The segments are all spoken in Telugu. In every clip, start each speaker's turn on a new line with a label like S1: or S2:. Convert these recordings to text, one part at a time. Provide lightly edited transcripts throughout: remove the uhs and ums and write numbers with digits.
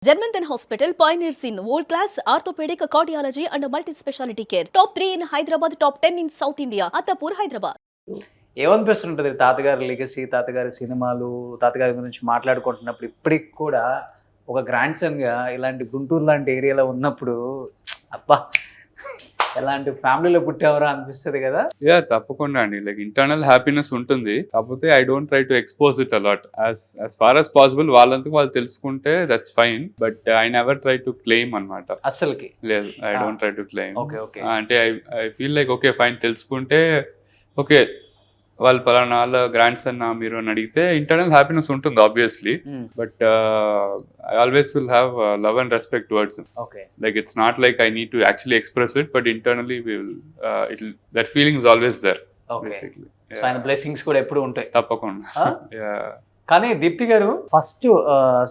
S1: Germanton Hospital pioneers in world-class orthopedic cardiology and multi-specialty care. Top 3 in Hyderabad, top 10 in South India. Attapur, Hyderabad.
S2: ఏమనిపిస్తుంటది తాతగారి లెగసీ, తాతగారి సినిమాలు, తాతగారి గురించి మాట్లాడుకుంటున్నప్పుడు ఇప్పటికి కూడా ఒక గ్రాండ్ సన్‌గా ఇలాంటి గుంటూరు లాంటి ఏరియాలో ఉన్నప్పుడు అబ్బా! ఎలాంటి ఫ్యామిలీలో పుట్టావురా అనిపిస్తది కదా!
S3: తప్పకుండా అండి. లైక్ ఇంటర్నల్ హ్యాపీనెస్ ఉంటుంది. కాకపోతే I don't try to expose it a lot. As far as possible వాళ్ళంతకు వాళ్ళు తెలుసుకుంటే that's fine. But I never try to claim అన్నమాట.
S2: అస్సలకి.
S3: లేదు. I don't try to claim.
S2: Okay.
S3: అంటే I feel like okay fine తెలుసుకుంటే ఓకే. వాళ్ళు పలానా వాళ్ళ గ్రాండ్ సన్ మీరు అని అడిగితే ఇంటర్నల్ హ్యాపీనెస్ ఉంటుంది obviously. But I always will have love and respect towards him.
S2: Okay.
S3: Like it's not like I need to actually express it, but internally that feeling is always there.
S2: Okay.
S3: Basically.
S2: So ఆయన బ్లెస్సింగ్స్ కూడా ఎప్పుడు ఉంటాయి.
S3: తప్పకుండా.
S2: Huh?
S3: Yeah.
S2: కానీ దీప్తి గారు ఫస్ట్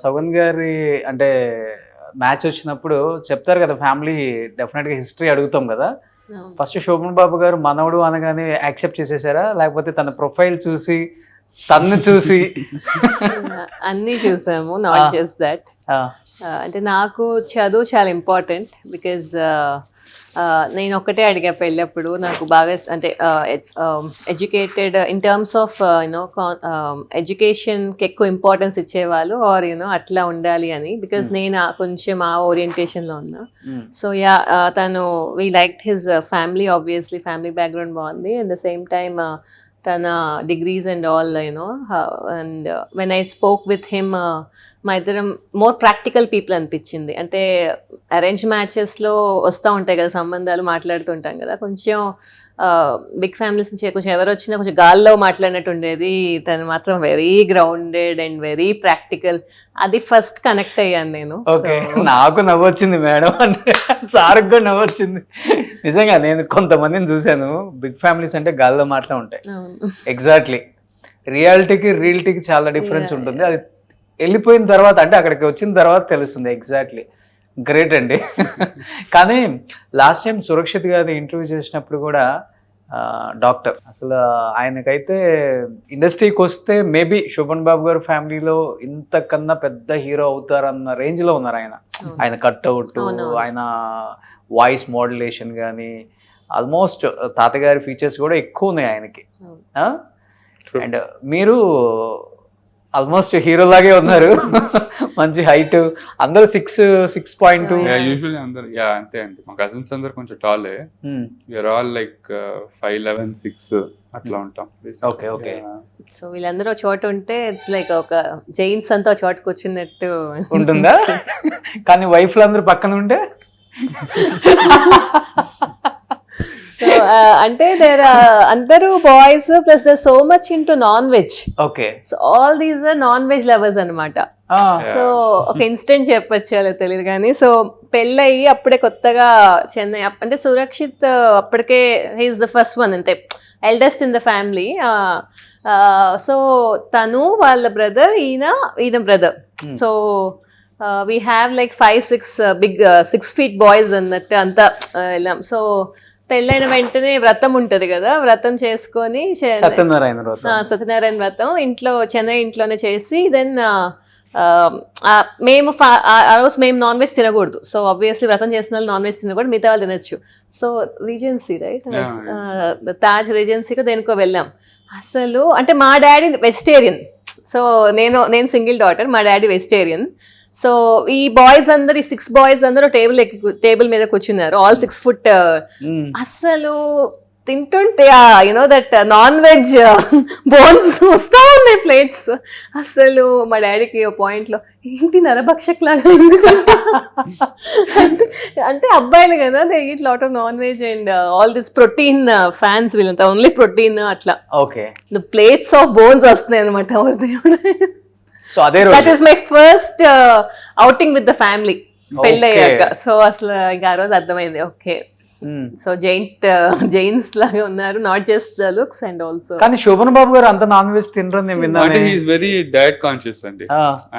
S2: సగన్ గారి అంటే మ్యాచ్ వచ్చినప్పుడు చెప్తారు కదా, ఫ్యామిలీ డెఫినెట్గా హిస్టరీ అడుగుతాం కదా. ఫస్ట్ శోభన్ బాబు గారు మనవడు అనగానే యాక్సెప్ట్ చేసేసారా, లేకపోతే తన ప్రొఫైల్ చూసి తన్ను చూసి
S4: అన్నీ చూసాము, నాట్ జస్ట్ దట్. అంటే నాకు చదువు చాలా ఇంపార్టెంట్ బికాజ్ నేను ఒక్కటే అడిగా పెళ్ళప్పుడు నాకు బాగా అంటే educated in terms of you know ఎడ్యుకేషన్కి ఎక్కువ ఇంపార్టెన్స్ ఇచ్చేవాళ్ళు ఆర్ యూనో అట్లా ఉండాలి అని, బికాజ్ నేను కొంచెం ఆ ఓరియంటేషన్లో ఉన్నా. సో యా తను we like his family, obviously family background బాగుంది. అట్ ద సేమ్ టైమ్ తన degrees and all you know, and when I spoke with him మా ఇద్దరం మోర్ ప్రాక్టికల్ పీపుల్ అనిపించింది. అంటే అరేంజ్ మ్యాచెస్లో వస్తూ ఉంటాయి కదా సంబంధాలు, మాట్లాడుతుంటాం కదా, కొంచెం బిగ్ ఫ్యామిలీస్ నుంచి కొంచెం ఎవరు వచ్చినా కొంచెం గాల్లో మాట్లాడినట్టు ఉండేది. తను మాత్రం very grounded and very practical. అది ఫస్ట్ కనెక్ట్ అయ్యాను నేను.
S2: ఓకే. నాకు నవ్వొచ్చింది మేడం అంటే, సార్కి కూడా నవ్వొచ్చింది. నిజంగా నేను కొంతమందిని చూశాను, బిగ్ ఫ్యామిలీస్ అంటే గాల్లో మాటలే ఉంటాయి. ఎగ్జాక్ట్లీ. రియల్టీకి చాలా డిఫరెన్స్ ఉంటుంది. అది వెళ్ళిపోయిన తర్వాత అంటే అక్కడికి వచ్చిన తర్వాత తెలుస్తుంది. ఎగ్జాక్ట్లీ. గ్రేట్ అండి. కానీ లాస్ట్ టైం సురక్షిత్ గారిని ఇంటర్వ్యూ చేసినప్పుడు కూడా డాక్టర్ అసలు ఆయనకైతే ఇండస్ట్రీకి వస్తే మేబీ శోభన్ బాబు గారు ఫ్యామిలీలో ఇంతకన్నా పెద్ద హీరో అవుతారన్న రేంజ్లో ఉన్నారు ఆయన. ఆయన కట్అవుట్, ఆయన వాయిస్ మోడ్యులేషన్ కానీ ఆల్మోస్ట్ తాతగారి ఫీచర్స్ కూడా ఎక్కువ ఉన్నాయి ఆయనకి. అండ్ మీరు ఆల్మోస్ట్ హీరో లాగే ఉన్నారు. మంచి హైట్, అందరూ 6'2".
S3: యూజువల్లీ అందరు అంతే అండి. మా కజిన్స్ అందరు కొంచెం టాలే. వీఆర్ ఆల్ లైక్ 5'11", 6 అట్లా ఉంటాం.
S2: ఓకే.
S4: సో వీళ్ళందరూ చోట ఉంటే ఇట్స్ లైక్ ఒక జైన్స్ అంతా చోట కూర్చున్నట్టు
S2: ఉంటుందా? కానీ వైఫ్లు అందరూ పక్కన ఉంటే
S4: సో అంటే అందరూ boys plus they so much into non veg.
S2: Okay.
S4: So all these are non veg lovers అనమాట. సో ఒక ఇన్స్టెంట్ చెప్పచ్చు, అలా తెలియదు కానీ. సో పెళ్ళయి అప్పుడే కొత్తగా చెన్నై అంటే సురక్షిత్ అప్పటికే హీఈస్ ద ఫస్ట్ వన్, అంటే eldest in the family. So తను వాళ్ళ బ్రదర్, ఈయన brother. So we have like 5-6 big 6 feet boys అన్నట్టు అంతా వెళ్ళాం. సో పెళ్ళైన వెంటనే వ్రతం ఉంటది కదా, వ్రతం చేసుకొని సత్యనారాయణ వ్రతం ఇంట్లో చెన్నై ఇంట్లోనే చేసి దెన్ మేము ఆ రోజు మేము నాన్ వెజ్ తినకూడదు. సో ఆబ్వియస్లీ వ్రతం చేసిన వాళ్ళు నాన్ వెజ్ తినకూడదు, మిగతా వాళ్ళు తినొచ్చు. సో రీజెన్సీ రైట్, తాజ్ రీజెన్సీకి దేనికో వెళ్ళాం. అసలు అంటే మా డాడీ వెజిటేరియన్, సో నేను సింగిల్ డాటర్, మా డాడీ వెజిటేరియన్. సో ఈ బాయ్స్ అందరు, 6 boys అందరూ టేబుల్ మీద కూర్చున్నారు, ఆల్ 6 foot. అసలు తింటుంటే you know that non veg bones వస్తా ఉన్నాయి ప్లేట్స్. అసలు మా డాడీకి ఓ పాయింట్లో ఏంటి నరభక్షకులాగా అంటే అబ్బాయిలు కదా, they eat lot of non veg and all this protein fans, వీళ్ళంతా ఓన్లీ ప్రోటీన్ అట్లా.
S2: Okay.
S4: The plates of bones వస్తున్నాయి అనమాట. ఎవరి దేవుడు.
S2: సో అదే రోజు
S4: that is my first outing with the family పెళ్ళయ్యాక. సో అసలు ఇంకా ఆ రోజు అర్థమైంది ఓకే. సో జైన్స్ లాగా ఉన్నారు, not just the looks and also.
S2: కానీ శోభన్ బాబు గారు అంత నాన్ వెజ్ తినరని నేను విన్నాను.
S3: అంటే హీఈస్ వెరీ డయట్ కాన్షియస్ అండి.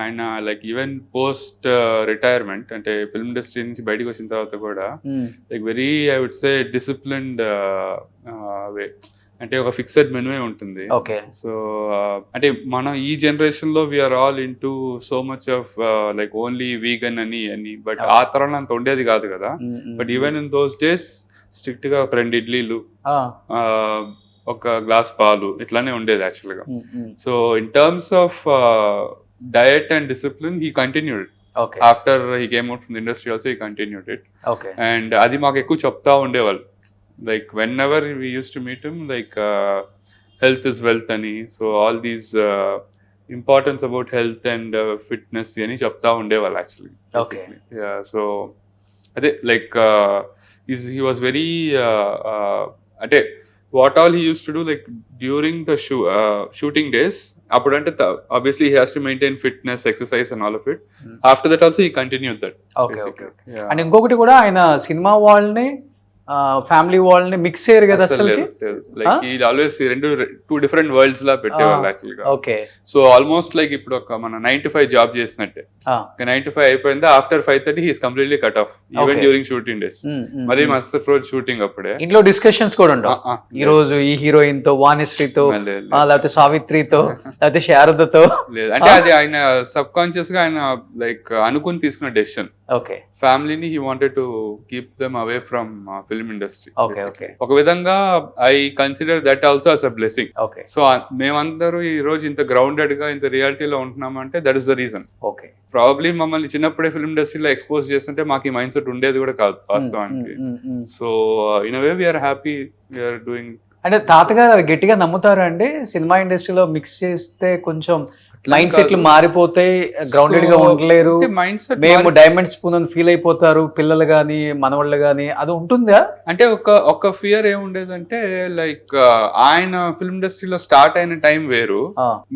S3: ఆయన లైక్ ఈవెన్ పోస్ట్ రిటైర్మెంట్ అంటే ఫిల్మ్ ఇండస్ట్రీ నుంచి బయటకు వచ్చిన తర్వాత కూడా like very I would say disciplined way. అంటే ఒక ఫిక్స్డ్ మెనూ ఉంటుంది.
S2: ఓకే.
S3: సో అంటే మనం ఈ జనరేషన్ లో we are all into so much of like only vegan అని బట్ ఆ తరం అంత ఉండేది కాదు కదా. But even in those days strict గా ఒక 2 ఇడ్లీలు, ఒక గ్లాస్ పాలు ఇట్లానే ఉండేది యాక్చువల్ గా. So in terms of diet and discipline he continued after he came out from the industry also he continued it. And అది మాకు ఎక్కువ చెప్తా ఉండేవాళ్ళు. Like whenever we used to meet him, like health is wealth ani, so all these importance about health and fitness ani chepta undevall actually.
S2: Okay.
S3: Yeah, so ade like he was very ante what all he used to do like during the shooting days, apudante obviously he has to maintain fitness, exercise and all of it. After that also he continued that.
S2: Okay. Yeah. And ఇంకొకటి కూడా ఆయన సినిమా వాళ్ళని ఫ్యామిలీ వాళ్ళని మిక్స్ చేయరు కదా అసలు.
S3: లైక్ ఈ ఆల్వేస్ 2 డిఫరెంట్ వరల్డ్స్ లా పెట్టేవాళ్ళు యాక్చువల్ గా.
S2: ఓకే.
S3: సో ఆల్మోస్ట్ లైక్ ఇప్పుడు ఒక మన 9 to 5 జాబ్ చేసినట్టే. 9 to 5 అయిపోయింది, after 5:30 he's completely cut off even during shooting days. మరి మస్త్ రోజు షూటింగ్ అప్పుడే
S2: ఇంట్లో డిస్కషన్స్ కూడా ఉండవు. ఈ రోజు ఈ హీరోయిన్ తో, వాణిశ్రీతో, లేకపోతే సావిత్రితో, లేకపోతే శారదతో
S3: లేదు. అంటే అది ఆయన సబ్ కాన్షియస్ గా ఆయన లైక్ అనుకుని తీసుకున్న డెసిషన్.
S2: ఓకే.
S3: ఫ్యామిలీని he wanted to keep them away from film industry.
S2: Okay.
S3: ఒక విధంగా I consider that also as a blessing.
S2: Okay.
S3: So మేమందరూ ఈ రోజు ఇంత గ్రౌండెడ్ గా ఇంత రియాలిటీలో ఉంటున్నామంటే that is the reason.
S2: Okay.
S3: Probably మమ్మల్ని చిన్నప్పుడే ఫిల్మ్ ఇండస్ట్రీలో ఎక్స్పోజ్ చేస్తుంటే మాకు ఈ మైండ్ సెట్ ఉండేది కూడా కాదు వాస్తవానికి. So in a way we are happy we are doing.
S2: అంటే తాతగారు అది గట్టిగా నమ్ముతారా అండి, సినిమా ఇండస్ట్రీలో మిక్స్ చేస్తే కొంచెం మైండ్ సెట్లు మారిపోతాయి, గ్రౌండెడ్ గా ఉండలేరు, మేము డైమండ్ స్పూన్ అని ఫీల్ అయిపోతారు పిల్లలు గానీ మనవాళ్ళు గానీ, అది ఉంటుందా?
S3: అంటే ఒక ఫియర్ ఏముండేదంటే లైక్ ఆయన ఫిల్మ్ ఇండస్ట్రీలో స్టార్ట్ అయిన టైం వేరు,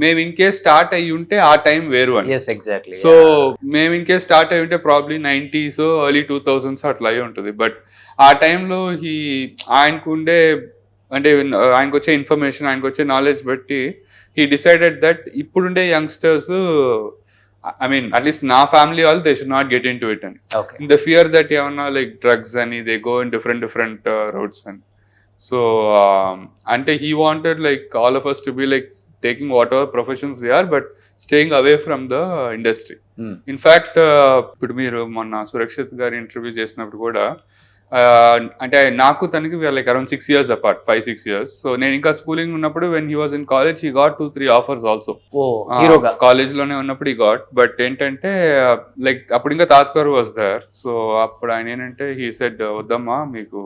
S3: మేము ఇన్ కేస్ స్టార్ట్ అయ్యి ఉంటే ఆ టైం వేరు అని.
S2: ఎగ్జాక్ట్లీ.
S3: సో మేము ఇన్ కేస్ స్టార్ట్ అయ్యి ఉంటే ప్రాబ్లీ 90s ఎర్లీ 2000s అట్లా అయ్యి ఉంటుంది. బట్ ఆ టైంలో ఆయనకు ఉండే అంటే ఆయనకు వచ్చే ఇన్ఫర్మేషన్, ఆయనకు వచ్చే నాలెడ్జ్ బట్టి he decided that ఇప్పుడుండే youngsters, I mean at least నా ఫ్యామిలీ వాళ్ళు they should not get into it and in the fear that ఏమన్నా like drugs అని they go in different routes and so అంటే he wanted like all of us to be like taking whatever professions we are but staying away from the industry. In fact ఇప్పుడు మీరు మొన్న సురక్షిత్ గారి ఇంటర్వ్యూ చేసినప్పుడు కూడా అంటే నాకు తనకి we are like around 6 years apart, 5-6 years. So నేను ఇంకా స్కూలింగ్ ఉన్నప్పుడు when he was in college he got 2-3 offers also. College లోనే ఉన్నప్పుడు he got, బట్ ఏంటంటే లైక్ అప్పుడు ఇంకా తాతగారు was there. సో అప్పుడు ఆయన ఏంటంటే he said వద్దమ్మా మీకు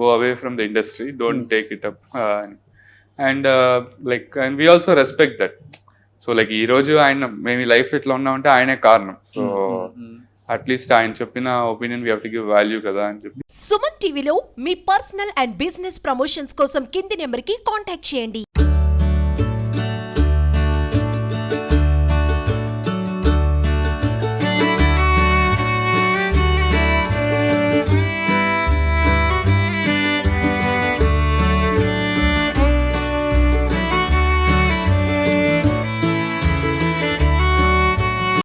S3: go away from the industry, don't take it up and like and we also respect that. So like ఈ రోజు ఆయన మేము ఈ లైఫ్ ఇట్లా ఉన్నామంటే ఆయనే కారణం. సో అట్లీస్ట్ ఆయన చెప్పిన opinion we have to give value కదా అని చెప్పి.
S5: సుమన్ టీవీలో మీ పర్సనల్ అండ్ బిజినెస్ ప్రమోషన్స్ కోసం కింది నెంబర్కి కాంటాక్ట్ చేయండి.